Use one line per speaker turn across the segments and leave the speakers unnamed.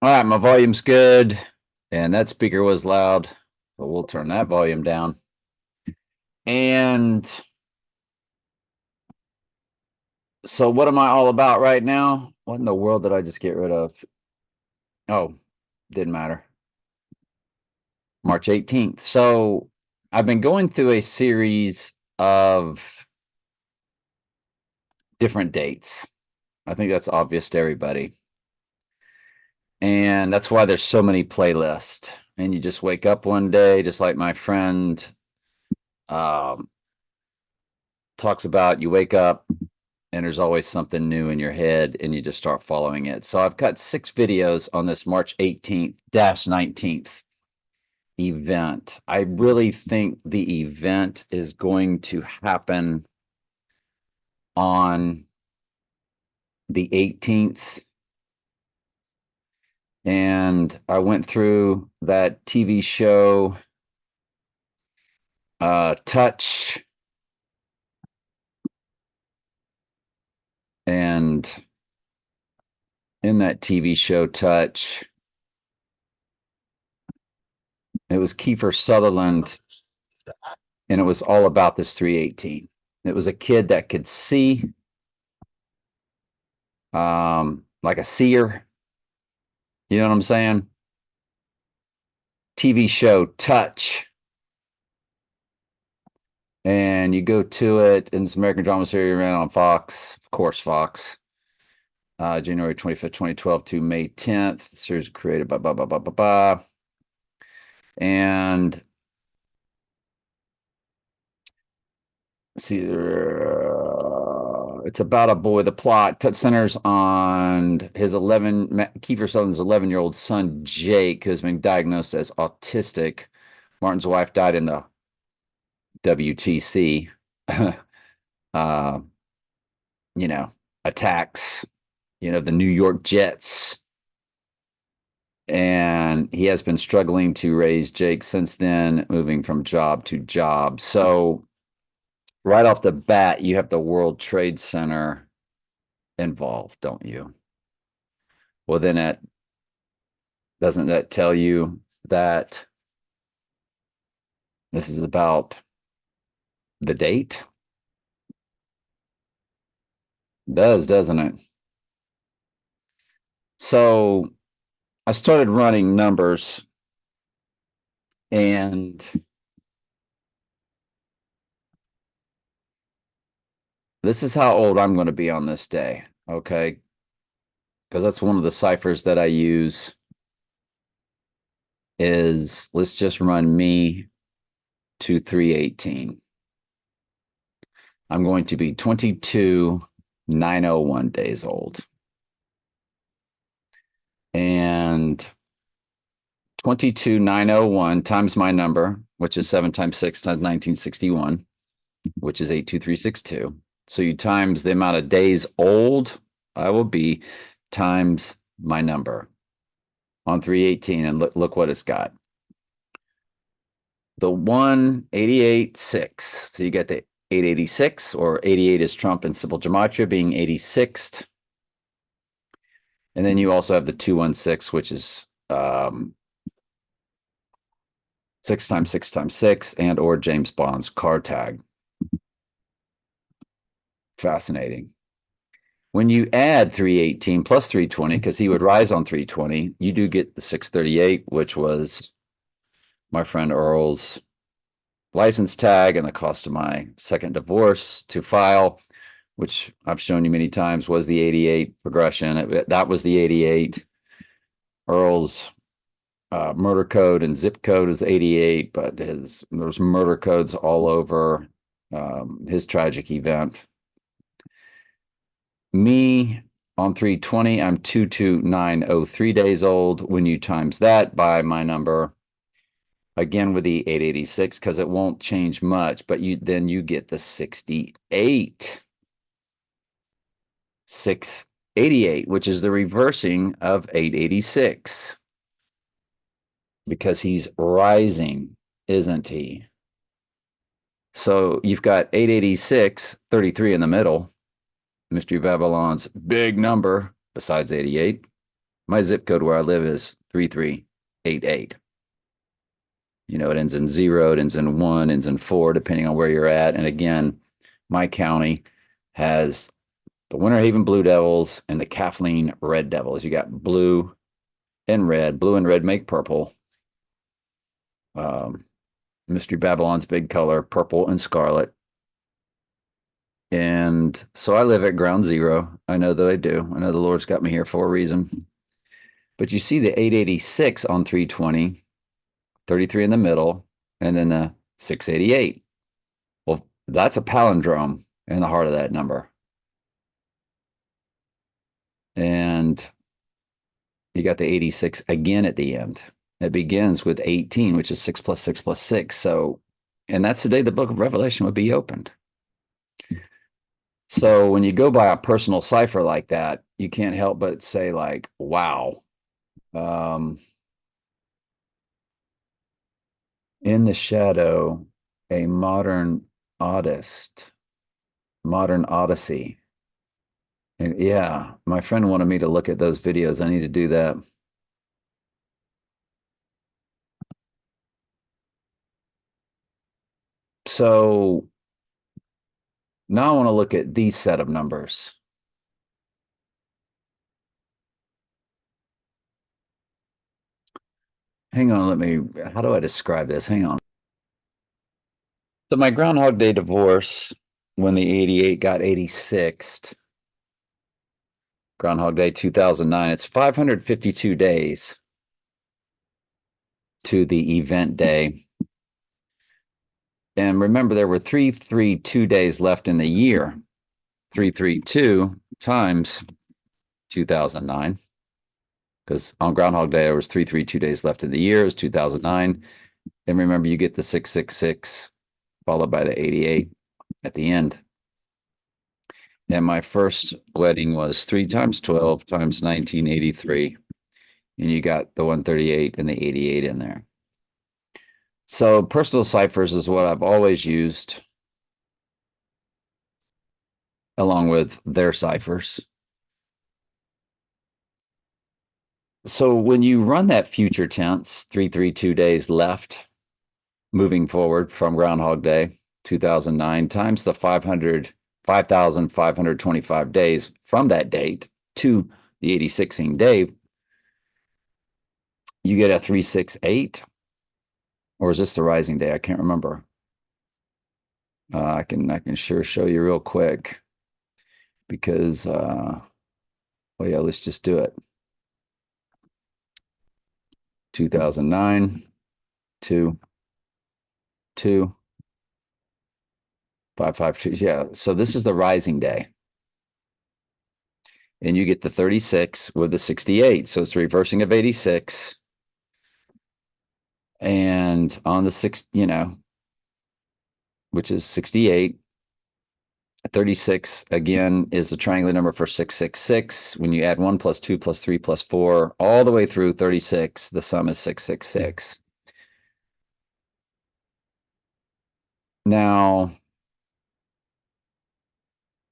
All right, my volume's good, and that speaker was loud, but we'll turn that volume down. And so, what am I all about right now? What in the world did I just get rid of? Oh, didn't matter. March 18th. So, I've been going through a series of different dates. I think that's obvious to everybody. And that's why there's so many playlists. And you just wake up one day, just like my friend um, talks about, you wake up and there's always something new in your head and you just start following it. So I've got 6 videos on this March 18th 19th event. I really think the event is going to happen on the 18th. And I went through that TV show, Touch, and in that TV show, Touch, it was Kiefer Sutherland, and it was all about this 318. It was a kid that could see, like a seer. You know what I'm saying? TV show Touch. And you go to it, and it's American drama series ran on Fox, of course, Fox. January 25th, 2012 to May 10th. The series created by blah, blah, blah, blah, blah. And see, it's about a boy. The plot centers on his Kiefer Sutherland's 11-year-old son, Jake, who has been diagnosed as autistic. Martin's wife died in the WTC, uh, attacks, the New York Jets. And he has been struggling to raise Jake since then, moving from job to job. So, right off the bat, you have the World Trade Center involved, don't you? Well, then doesn't that tell you that this is about the date? It does, doesn't it? So I started running numbers, and this is how old I'm going to be on this day, okay? Because that's one of the ciphers that I use is let's just run me to 318. I'm going to be 22,901 days old. And 22,901 times my number, which is 7 times 6 times 1961, which is 82362. So you times the amount of days old I will be times my number on 318, and look what it's got. The 188.6. So you get the 886, or 88 is Trump in simple gematria, being 86th. And then you also have the 216, which is 6 times 6 times 6, and or James Bond's car tag. Fascinating. When you add 318 plus 320, because he would rise on 320, you do get the 638, which was my friend Earl's license tag and the cost of my second divorce to file, which I've shown you many times was the 88 progression. That was the 88. Earl's murder code and zip code is 88, but there's murder codes all over his tragic event. Me on 320, I'm 22903 days old. When you times that by my number, again with the 886, because it won't change much, but then you get the 68. 688, which is the reversing of 886. Because he's rising, isn't he? So you've got 886, 33 in the middle. Mystery Babylon's big number besides 88. My zip code where I live is 3388. You know, it ends in 0, it ends in 1, ends in 4, depending on where you're at. And again, my county has the Winter Haven Blue Devils and the Kathleen Red Devils. You got blue and red. Blue and red make purple. Mystery Babylon's big color, purple and scarlet. And so I live at ground zero. I know that I do. I know the Lord's got me here for a reason. But you see the 886 on 320, 33 in the middle, and then the 688. Well, that's a palindrome in the heart of that number. And you got the 86 again at the end. It begins with 18, which is 6 plus 6 plus 6. So, and that's the day the book of Revelation would be opened. So when you go by a personal cipher like that, you can't help but say like, wow. In the shadow, a modern odyssey. And yeah, my friend wanted me to look at those videos. I need to do that. So now I want to look at these set of numbers. Hang on, how do I describe this? Hang on. So my Groundhog Day divorce, when the 88 got 86th, Groundhog Day 2009, it's 552 days to the event day. And remember, there were 332 days left in the year. 332 times 2009. Because on Groundhog Day, there was 332 days left in the year. It was 2009. And remember, you get the 666 followed by the 88 at the end. And my first wedding was 3 times 12 times 1983. And you got the 138 and the 88 in there. So personal ciphers is what I've always used along with their ciphers. So when you run that future tense, 332 days left, moving forward from Groundhog Day 2009 times the 5,525 days from that date to the 86th day, you get a 368. Or is this the rising day? I can't remember. I can sure show you real quick because well, yeah, let's just do it. 2009, 2, 2, 552. Yeah, so this is the rising day. And you get the 36 with the 68. So it's the reversing of 86. And on the 6, which is 68. 36 again is the triangular number for 666. When you add 1 plus 2 plus 3 plus 4 all the way through 36, the sum is 666. Now,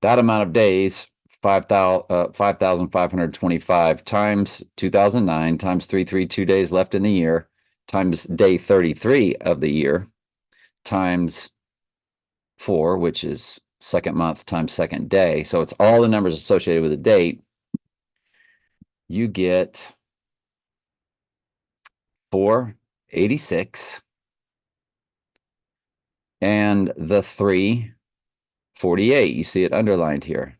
that amount of days, 5,525 times 2009 times 332 days left in the year times day 33 of the year times 4, which is second month times second day. So it's all the numbers associated with the date. You get 486 and the 348. You see it underlined here.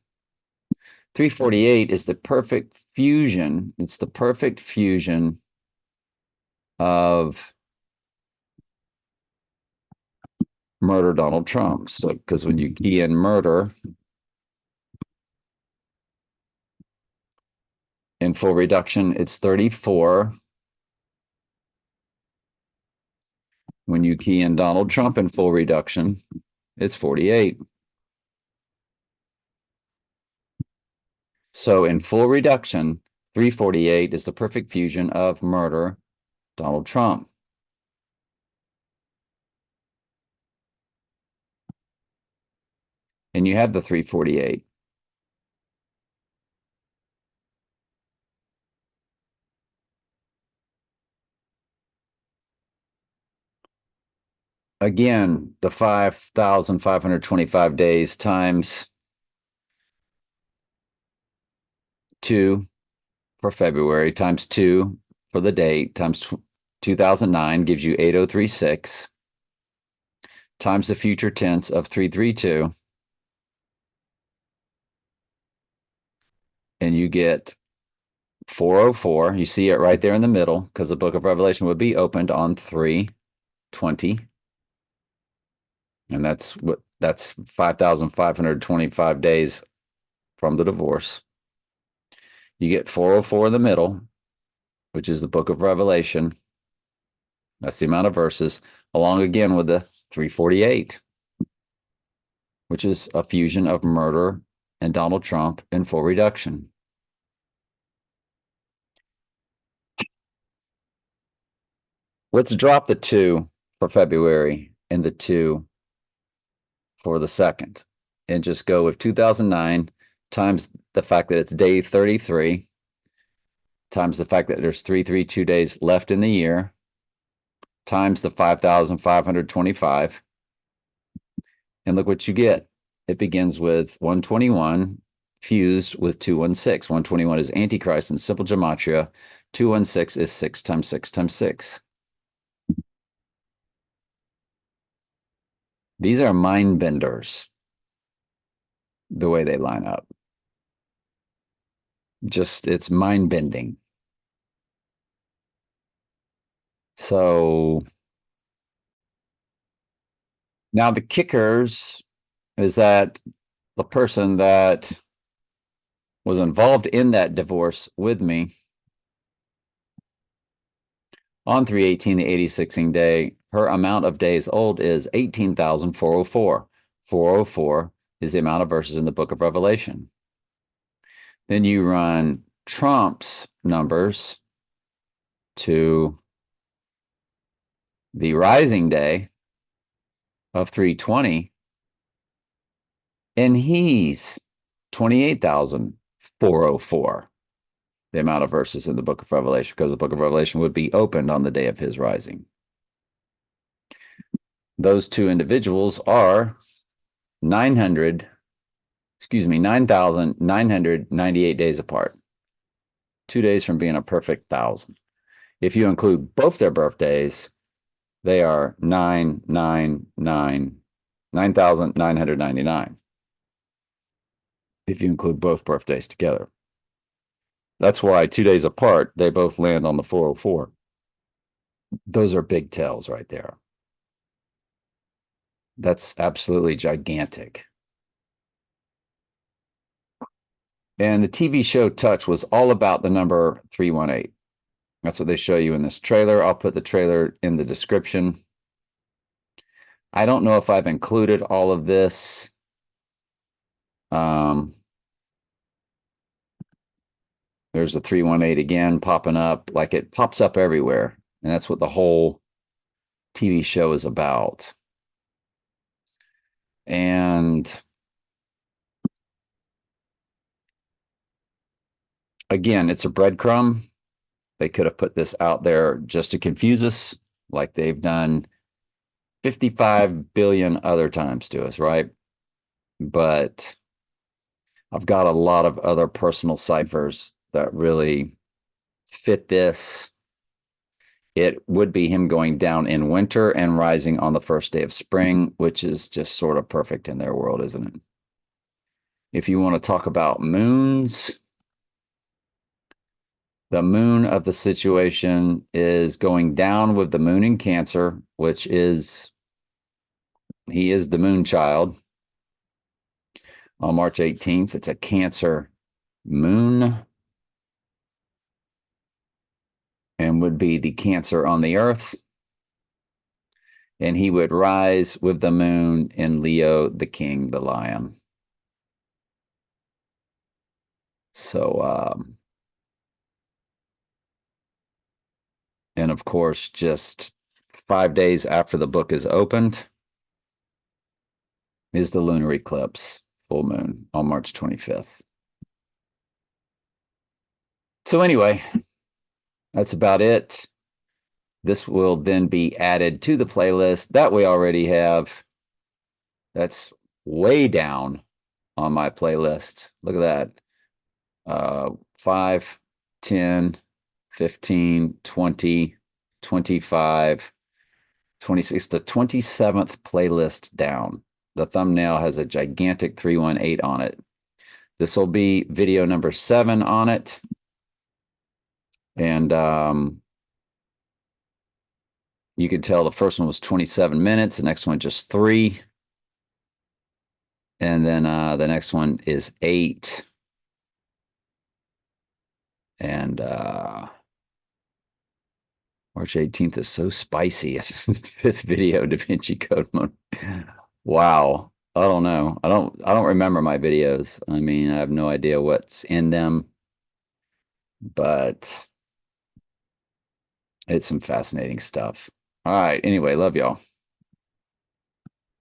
348 is the perfect fusion. It's the perfect fusion of murder Donald Trump. So, because when you key in murder in full reduction, it's 34. When you key in Donald Trump in full reduction, it's 48. So in full reduction, 348 is the perfect fusion of murder Donald Trump. And you have the 348. again, the 5,525 days times 2 for February times 2 for the date times 2009 gives you 8036 times the future tense of 332. And you get 404. You see it right there in the middle because the book of Revelation would be opened on 320. And that's 5,525 days from the divorce. You get 404 in the middle, which is the book of Revelation. That's the amount of verses, along again with the 348, which is a fusion of murder and Donald Trump in full reduction. Let's drop the 2 for February and the 2 for the second and just go with 2009 times the fact that it's day 33 times the fact that there's 332 days left in the year times the 5,525. And look what you get. It begins with 121 fused with 216. 121 is Antichrist in simple gematria. 216 is 6 times 6 times 6. These are mind benders, the way they line up. Just, it's mind bending. So now the kickers is that the person that was involved in that divorce with me on 318, the 86ing day, her amount of days old is 18,404. 404 is the amount of verses in the book of Revelation. Then you run Trump's numbers to the rising day of 320, and he's 28,404, the amount of verses in the book of Revelation, because the book of Revelation would be opened on the day of his rising. Those two individuals are 9,998 days apart. 2 days from being a perfect 1,000. If you include both their birthdays, they are 9,999. If you include both birthdays together. That's why 2 days apart, they both land on the 404. Those are big tells right there. That's absolutely gigantic. And the TV show Touch was all about the number 318. That's what they show you in this trailer. I'll put the trailer in the description. I don't know if I've included all of this. There's the 318 again popping up, like it pops up everywhere. And that's what the whole TV show is about. And again, it's a breadcrumb. They could have put this out there just to confuse us, like they've done 55 billion other times to us, right? But I've got a lot of other personal ciphers that really fit this. It would be him going down in winter and rising on the first day of spring, which is just sort of perfect in their world, isn't it? If you want to talk about moons, the moon of the situation is going down with the moon in Cancer, which is, he is the moon child. On March 18th, it's a Cancer moon and would be the Cancer on the earth. And he would rise with the moon in Leo, the king, the lion. So, and of course, just 5 days after the book is opened is the lunar eclipse, full moon on March 25th. So anyway, that's about it. This will then be added to the playlist that we already have. That's way down on my playlist. Look at that. 5, 10, 15, 20, 25, 26, the 27th playlist down. The thumbnail has a gigantic 318 on it. This will be video number 7 on it. And you can tell the first one was 27 minutes, the next one just 3. And then the next one is 8. And March 18th is so spicy. It's 5th video, DaVinci Code mode. Wow. I don't know. I don't remember my videos. I mean, I have no idea what's in them, but it's some fascinating stuff. All right. Anyway, love y'all.